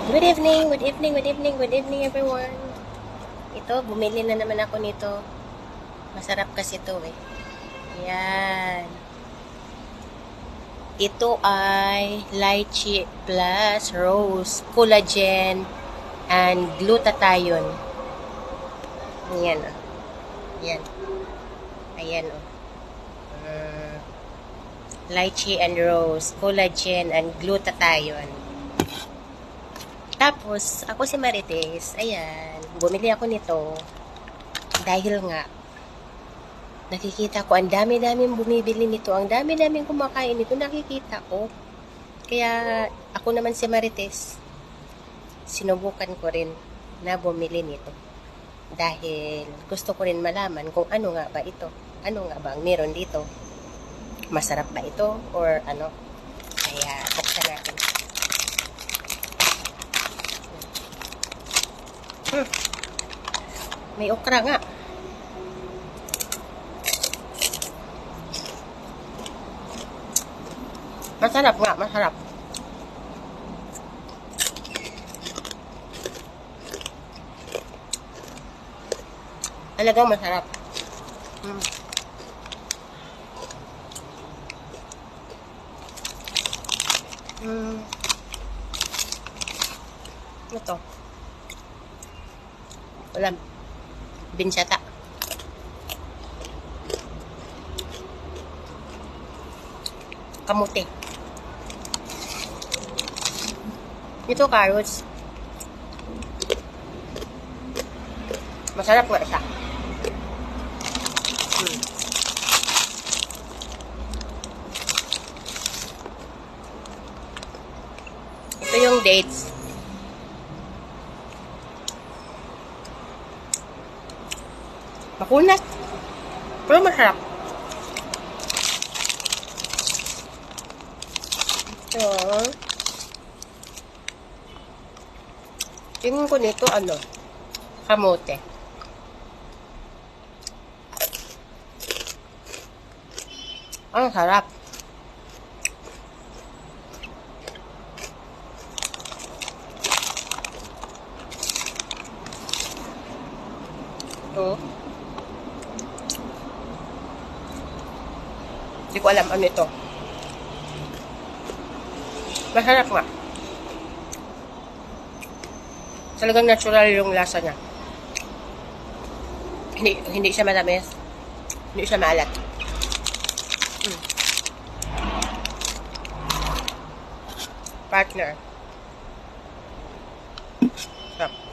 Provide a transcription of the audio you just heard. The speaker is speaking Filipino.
Good evening, good evening, good evening, good evening everyone. Ito, bumili na naman ako nito. Masarap kasi ito eh. Ayan. Ito ay lychee plus rose, collagen, and glutathione. Ayan o. Ayan. Ayan o. Lychee and rose, collagen, and glutathione. Tapos, ako si Marites, ayan, bumili ako nito dahil nga, nakikita ko, ang dami-daming bumibili nito, ang dami-daming kumakain nito, nakikita ko. Kaya, ako naman si Marites, sinubukan ko rin na bumili nito. Dahil, gusto ko rin malaman kung ano nga ba ito. Ano nga ba ang meron dito? Masarap ba ito? Or ano? Kaya, buksan natin. May okra nga. Masarap nga, masarap. Talagang masarap. Ito. Wala. Binsata. Kamuti. Ito carrots. Masarap nga siya. Ito yung dates. Makunat. Pero masarap. Ito. Tingin ko nito ano? Kamote. Ang sarap. Ito. Hindi ko alam ano ito. Masarap nga. Talagang natural yung lasa niya. Hindi siya matamis. Hindi siya maalat. Partner. Sarap.